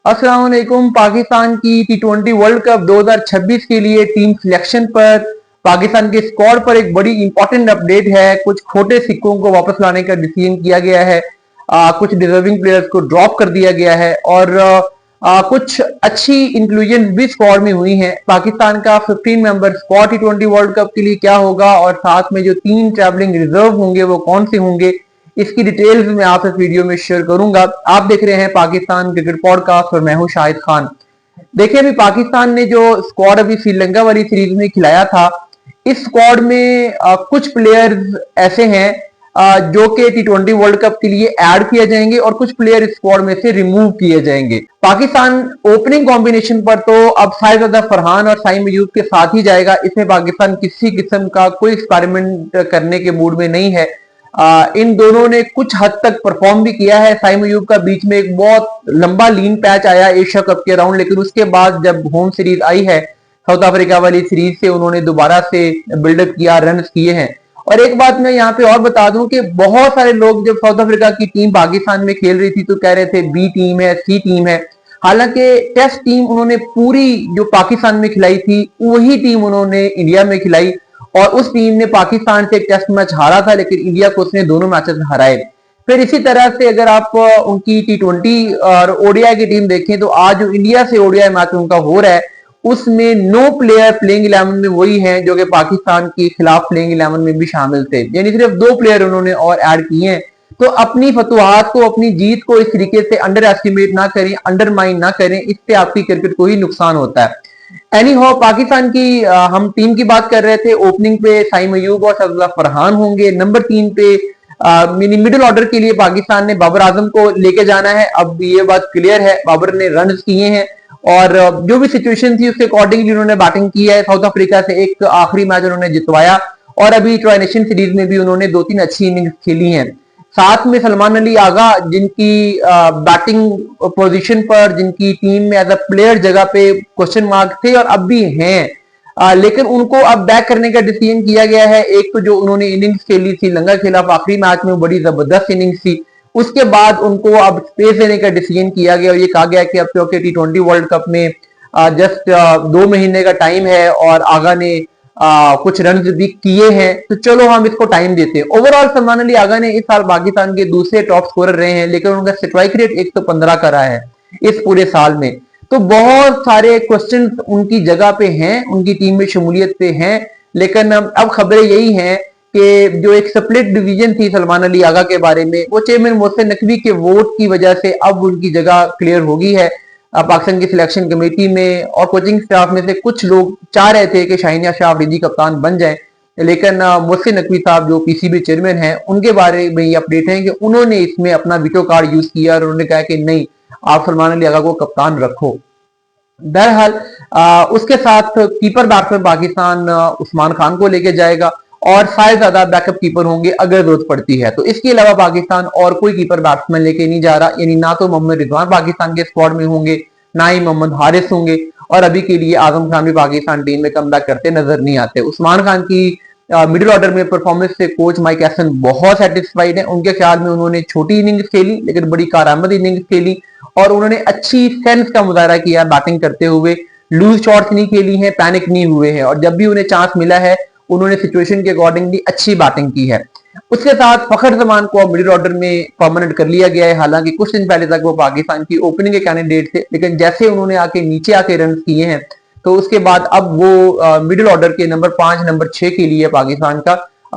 अस्सलाम वालेकुम। पाकिस्तान की टी20 वर्ल्ड कप 2026 के लिए टीम सिलेक्शन पर पाकिस्तान के स्क्वाड पर एक बड़ी इंपॉर्टेंट अपडेट है। कुछ खोटे सिक्कों को वापस लाने का डिसीजन किया गया है। कुछ डिजर्विंग प्लेयर्स को ड्रॉप कर दिया गया है और कुछ अच्छी इंक्लूजन भी स्क्वाड में हुई हैं। पाकिस्तान का 15 मेंबर स्क्वाड टी20 वर्ल्ड कप के लिए क्या होगा और साथ में जो 3 ट्रैवलिंग रिजर्व होंगे वो कौन से होंगे, इसकी डिटेल्स मैं आप इस वीडियो में शेयर करूंगा। आप देख रहे हैं पाकिस्तान क्रिकेट पॉडकास्ट और मैं हूं शाहिद खान। देखिए, अभी पाकिस्तान ने जो स्क्वाड अभी श्रीलंका वाली सीरीज में खिलाया था, इस स्क्वाड में कुछ प्लेयर्स ऐसे हैं जो कि टी20 वर्ल्ड कप के लिए ऐड किए जाएंगे और कुछ प्लेयर इस स्क्वाड में से रिमूव किए जाएंगे। पाकिस्तान ओपनिंग कॉम्बिनेशन पर तो अब शायद फरहान और साइम अयूब के साथ ही जाएगा। इसमें पाकिस्तान किसी किस्म का कोई एक्सपेरिमेंट करने के मूड में नहीं है। इन दोनों ने कुछ हद तक परफॉर्म भी किया है। साइम अयूब का बीच में एक बहुत लंबा लीन पैच आया एशिया कप के राउंड, लेकिन उसके बाद जब होम सीरीज आई है साउथ अफ्रीका वाली सीरीज से, उन्होंने दोबारा से बिल्डअप किया, रन किए हैं। और एक बात मैं यहाँ पे और बता दूं कि बहुत सारे लोग जब साउथ अफ्रीका की टीम पाकिस्तान में खेल रही थी तो कह रहे थे बी टीम है, सी टीम है। हालांकि टेस्ट टीम उन्होंने पूरी जो पाकिस्तान में खिलाई थी वही टीम उन्होंने इंडिया में खिलाई और उस टीम ने पाकिस्तान से एक टेस्ट मैच हारा था, लेकिन इंडिया को उसने दोनों मैचेस हराए। फिर इसी तरह से अगर आप उनकी टी20 और ओडीआई की टीम देखें तो आज जो इंडिया से ओडीआई मैच उनका हो रहा है उसमें 9 प्लेयर प्लेइंग 11 में वही हैं जो कि पाकिस्तान के खिलाफ प्लेइंग 11 में भी शामिल थे, यानी सिर्फ 2 प्लेयर उन्होंने और ऐड किए हैं। तो अपनी फतवाहत को, अपनी जीत को इस तरीके से अंडर एस्टिमेट ना करें, अंडरमाइन ना करें, इससे आपकी क्रिकेट को ही नुकसान होता है। एनी हाउ, पाकिस्तान की हम टीम की बात कर रहे थे। ओपनिंग पे साइम अयूब और शार्दुल फरहान होंगे। नंबर 3 पे मिडिल ऑर्डर के लिए पाकिस्तान ने बाबर आजम को लेके जाना है। अब ये बात क्लियर है, बाबर ने रन किए हैं और जो भी सिचुएशन थी उसके अकॉर्डिंगली उन्होंने बैटिंग की है। साउथ अफ्रीका से एक आखिरी मैच उन्होंने जितवाया और अभी ट्राई नेशन सीरीज में भी उन्होंने 2-3 अच्छी इनिंग्स खेली हैं। साथ में सलमान अली आगा, जिनकी बैटिंग पोजीशन पर, जिनकी टीम में एज अ प्लेयर जगह पे क्वेश्चन मार्क थे और अब भी हैं, लेकिन उनको अब बैक करने का डिसीजन किया गया है। एक तो जो उन्होंने इनिंग्स खेली थी श्रीलंका के खिलाफ आखिरी मैच में, बड़ी जबरदस्त इनिंग्स थी, उसके बाद उनको अब स्पेस देने का डिसीजन किया गया और ये कहा गया कि अब क्योंकि टी20 वर्ल्ड कप में जस्ट 2 महीने का टाइम है और आगा ने कुछ रन भी किए हैं, तो चलो हम इसको टाइम देते हैं। ओवरऑल सलमान अली आगा ने इस साल पाकिस्तान के दूसरे टॉप स्कोरर रहे हैं, लेकिन उनका स्ट्राइक रेट 115 का रहा है इस पूरे साल में। तो बहुत सारे क्वेश्चन उनकी जगह पे हैं, उनकी टीम में शमूलियत पे हैं, लेकिन अब खबरें यही हैं कि जो एक स्प्लिट डिवीजन थी सलमान अली आगा के बारे में, वो चेयरमैन मोहसिन नकवी के वोट की वजह से अब उनकी जगह क्लियर हो गई है पाकिस्तान की सिलेक्शन कमेटी में। और कोचिंग स्टाफ में से कुछ लोग चाह रहे थे कि शाहिन शाह अफरीदी कप्तान बन जाए, लेकिन मोहसिन नकवी साहब जो पीसीबी चेयरमैन हैं, उनके बारे में ये अपडेट है कि उन्होंने इसमें अपना वीटो कार्ड यूज किया और उन्होंने कहा कि नहीं, आप सलमान अली आगा को कप्तान रखो। बहरहाल उसके साथ कीपर बैट्समैन पाकिस्तान उस्मान खान को लेके जाएगा और शायद ज्यादा बैकअप कीपर होंगे अगर जरूरत पड़ती है। तो इसके अलावा पाकिस्तान और कोई कीपर बैट्समैन लेके नहीं जा रहा, यानी ना तो मोहम्मद रिजवान पाकिस्तान के स्क्वाड में होंगे, ना ही मोहम्मद हारिस होंगे और अभी के लिए आजम खान भी पाकिस्तान टीम में कम बैक करते नजर नहीं आते। उस्मान खान की मिडिल ऑर्डर में परफॉर्मेंस से कोच माइक हैसन बहुत सेटिस्फाइड है। उनके ख्याल में उन्होंने छोटी इनिंग्स खेली लेकिन बड़ी कारआमद इनिंग्स खेली और उन्होंने अच्छी सेंस का मुजाहरा किया बैटिंग करते हुए। लूज शॉट्स नहीं खेली हैं, पैनिक नहीं हुए हैं और जब भी उन्हें चांस मिला है उन्होंने सिचुएशन के अकॉर्डिंगली अच्छी बैटिंग की है। उसके साथ फखर जमान को मिडिल ऑर्डर में परमानेंट कर लिया गया है। हालांकि कुछ दिन पहले तक वो पाकिस्तान की ओपनिंग के कैंडिडेट थे, लेकिन जैसे उन्होंने आके नीचे आके रन किए हैं तो उसके बाद अब वो मिडिल ऑर्डर के नंबर 5, नंबर 6 के लिए पाकिस्तान का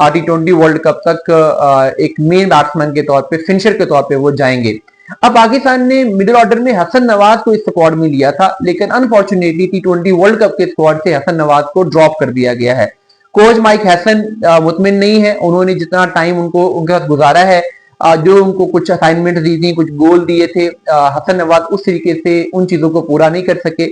टी20 वर्ल्ड कप तक एक मेन बैट्समैन के तौर पे, फिनिशर के तौर पे वो जाएंगे। अब पाकिस्तान ने मिडिल ऑर्डर में हसन नवाज को इस स्क्वाड में लिया था, लेकिन अनफॉर्चुनेटली टी20 वर्ल्ड कप के स्क्वाड से हसन नवाज को ड्रॉप कर दिया गया है। कोच माइक हैसन मुतमिन नहीं है। उन्होंने जितना टाइम उनके साथ गुजारा है, जो उनको कुछ असाइनमेंट दी थी, कुछ गोल दिए थे, हसन नवाज उस तरीके से उन चीजों को पूरा नहीं कर सके।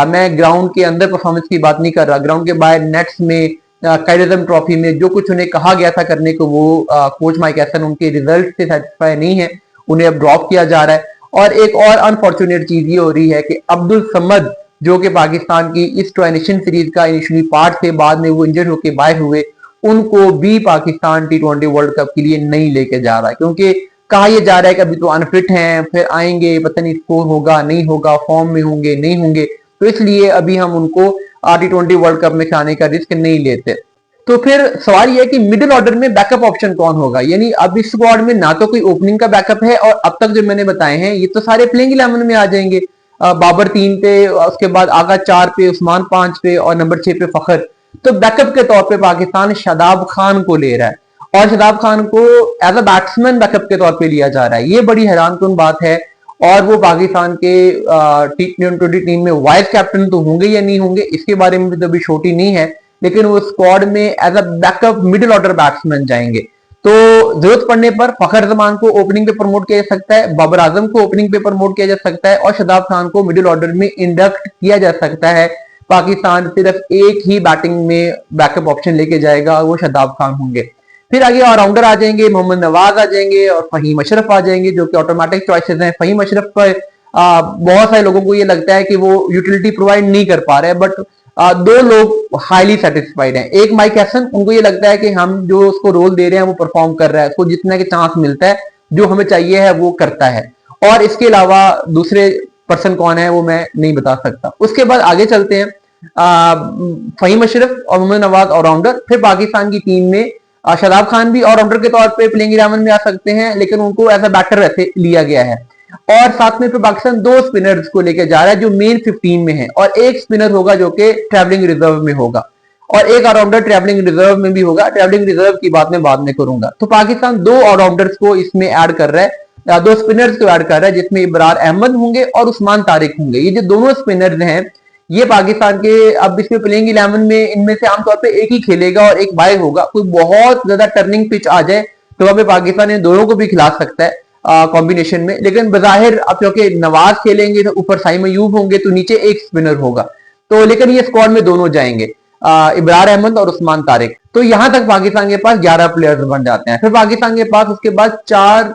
मैं ग्राउंड के अंदर परफॉर्मेंस की बात नहीं कर रहा, ग्राउंड के बाहर नेट्स में, कायरज़म ट्रॉफी में जो कुछ उन्हें कहा गया था करने को, वो कोच माइक हैसन उनके रिजल्ट से सेटिस्फाई नहीं है, उन्हें अब ड्रॉप किया जा रहा है। और एक और अनफॉर्चुनेट चीज ये हो रही है कि अब्दुल समद, जो कि पाकिस्तान की इस ट्राई नेशन सीरीज का इनिशियली पार्ट थे, बाद में वो इंजर्ड होकर बाहर हुए, उनको भी पाकिस्तान टी20 वर्ल्ड कप के लिए नहीं लेके जा रहा है, क्योंकि कहा यह जा रहा है कि अभी तो अनफिट हैं, फिर आएंगे, पता नहीं स्कोर होगा नहीं होगा, फॉर्म में होंगे नहीं होंगे, तो इसलिए अभी हम उनको T20 वर्ल्ड कप में आने का रिस्क नहीं लेते। तो फिर सवाल यह है कि मिडिल ऑर्डर में बैकअप ऑप्शन कौन होगा। यानी अब इस स्क्वाड में ना तो कोई ओपनिंग का बैकअप है, और अब तक जो मैंने बताए हैं ये तो सारे प्लेइंग 11 में आ जाएंगे। बाबर 3 पे, उसके बाद आगा 4 पे, उस्मान 5 पे और नंबर 6 पे फखर। तो बैकअप के तौर पे पाकिस्तान शादाब खान को ले रहा है, और शादाब खान को एज अ बैट्समैन बैकअप के तौर पे लिया जा रहा है। ये बड़ी हैरानकुन बात है। और वो पाकिस्तान के T20 टीम में वाइस कैप्टन तो होंगे या नहीं होंगे, इसके बारे में भी तो अभी छोटी नहीं है, लेकिन वो स्क्वाड में as a backup middle order batsman जाएंगे। तो जरूरत पड़ने पर फखर जमान को ओपनिंग पे प्रमोट किया जा सकता है, बाबर आजम को ओपनिंग पे प्रमोट किया जा सकता है, और शादाब खान को मिडिल ऑर्डर में इंडक्ट किया जा सकता है। पाकिस्तान सिर्फ एक ही बैटिंग में बैकअप ऑप्शन लेके जाएगा, वो शादाब खान होंगे। फिर आगे ऑलराउंडर आ जाएंगे, मोहम्मद नवाज आ जाएंगे और फहीम अशरफ आ जाएंगे, जो कि ऑटोमेटिक चॉइसेस हैं। फहीम अशरफ पर बहुत सारे लोगों को ये लगता है कि वो यूटिलिटी प्रोवाइड नहीं कर पा रहे हैं, बट दो लोग हाईली सेटिस्फाइड हैं। एक माइक हैसन, उनको ये लगता है कि हम जो उसको रोल दे रहे हैं वो परफॉर्म कर रहा है, उसको जितना के चांस मिलता है, जो हमें चाहिए है वो करता है। और इसके अलावा दूसरे पर्सन कौन है वो मैं नहीं बता सकता। उसके बाद आगे चलते हैं, फहीम अशरफ और मोहम्मद नवाज ऑलराउंडर। फिर पाकिस्तान की टीम में शादाब खान भी ऑलराउंडर के तौर पे प्लेइंग 11 में आ सकते हैं, लेकिन उनको एज अ बैटर ऐसे लिया गया है। और साथ में फिर पाकिस्तान दो स्पिनर्स को लेकर जा रहा है जो मेन 15 में है, और एक स्पिनर होगा जो कि ट्रैवलिंग रिजर्व में होगा, और एक ऑलराउंडर ट्रैवलिंग रिजर्व में भी होगा। ट्रैवलिंग रिजर्व की बात मैं बाद में करूंगा। तो पाकिस्तान दो ऑलराउंडर्स को इसमें ऐड कर रहा है, दो स्पिनर्स को ऐड कर रहा है, जिसमें इब्रार अहमद होंगे और उस्मान तारिक होंगे। ये जो दोनों स्पिनर्स हैं, ये पाकिस्तान के अब इसमें प्लेइंग 11 में इनमें से आमतौर पे एक ही खेलेगा और एक बाय होगा। कोई बहुत ज्यादा टर्निंग पिच आ जाए तो वहां पे पाकिस्तान इन दोनों को भी खिला सकता है कॉम्बिनेशन में। लेकिन बजाहिर अब क्योंकि नवाज खेलेंगे तो ऊपर साइम अयूब होंगे, तो नीचे एक स्पिनर होगा। तो लेकिन ये स्क्वाड में दोनों जाएंगे, इब्रार अहमद और उस्मान तारिक। तो यहां तक पाकिस्तान के पास 11 प्लेयर्स बन जाते हैं। फिर पाकिस्तान के पास उसके बाद 4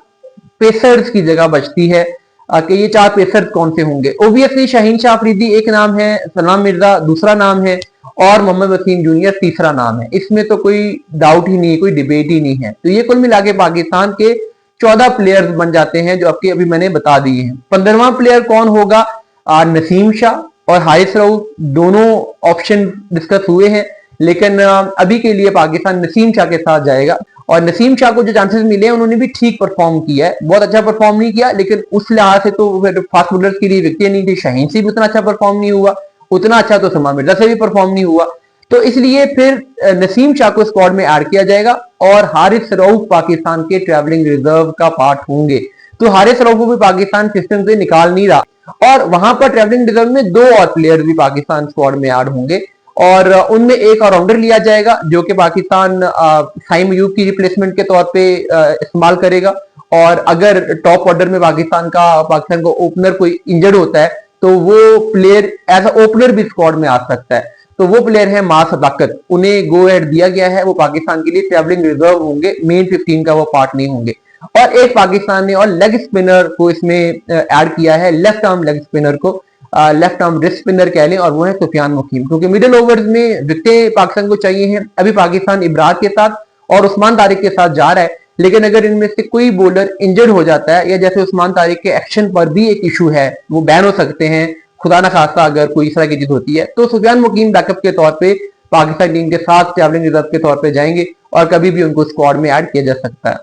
पेसर्स की जगह बचती है कि ये 4 पेसर्स कौन से होंगे। ओबियसली शाहीन शाह अफरीदी एक नाम है, सलाम मिर्जा दूसरा नाम है, और मोहम्मद वसीम जूनियर तीसरा नाम है। इसमें तो कोई डाउट ही नहीं, कोई डिबेट ही नहीं है। तो ये कुल मिला के पाकिस्तान के 14 प्लेयर्स बन जाते हैं, जो आपके अभी मैंने बता दिए हैं। 15वां प्लेयर कौन होगा? नसीम शाह और हारिस रऊफ, दोनों ऑप्शन डिस्कस हुए हैं, लेकिन अभी के लिए पाकिस्तान नसीम शाह के साथ जाएगा। और नसीम शाह को जो चांसेस मिले हैं उन्होंने भी ठीक परफॉर्म किया है, बहुत अच्छा परफॉर्म नहीं किया, लेकिन उस लिहाज से तो फास्ट बॉलर्स के लिए विकेट नहीं थी। शाहीन से भी उतना अच्छा परफॉर्म नहीं हुआ, उतना अच्छा तो सलमान मिर्जा से भी परफॉर्म नहीं हुआ। तो इसलिए फिर नसीम शाह को स्क्वाड में ऐड किया जाएगा, और हारिस रऊफ पाकिस्तान के ट्रैवलिंग रिजर्व का पार्ट होंगे। तो हारिस रऊफ को भी पाकिस्तान सिस्टम से निकाल नहीं रहा, और वहां पर ट्रैवलिंग रिजर्व में 2 और प्लेयर भी पाकिस्तान स्क्वाड में ऐड होंगे, और उनमें एक ऑलराउंडर लिया जाएगा जो कि पाकिस्तान साइम अयूब की रिप्लेसमेंट के तौर पे इस्तेमाल करेगा। और अगर टॉप ऑर्डर में पाकिस्तान को ओपनर कोई इंजर्ड होता है तो वो प्लेयर एज अ ओपनर भी स्क्वाड में आ सकता है। तो वो प्लेयर है मास सदाकत, उन्हें गो एड दिया गया है, वो पाकिस्तान के लिए ट्रैवलिंग रिजर्व होंगे, मेन 15 का वो पार्ट नहीं होंगे। और एक पाकिस्तान ने और लेग स्पिनर को इसमें ऐड किया है, लेफ्ट आर्म लेग स्पिनर को, लेफ्ट आर्म रिस्ट स्पिनर कह लें, और वो है सुफियान मुकीम। क्योंकि मिडिल ओवर्स में विकेटें पाकिस्तान को चाहिए हैं। अभी पाकिस्तान इब्रार के साथ और उस्मान तारिक के साथ जा रहा है, लेकिन अगर इनमें से कोई बॉलर इंजर्ड हो जाता है, या जैसे उस्मान तारिक के एक्शन पर भी एक इशू है, वो बैन हो सकते हैं खुदा न खास्ता अगर कोई इस तरह की चीज होती है, तो सुफियान मुकीम बैकअप के तौर पे पाकिस्तान टीम के साथ ट्रैवलिंग रिजर्व के तौर पे जाएंगे, और कभी भी उनको स्क्वाड में ऐड किया जा सकता है।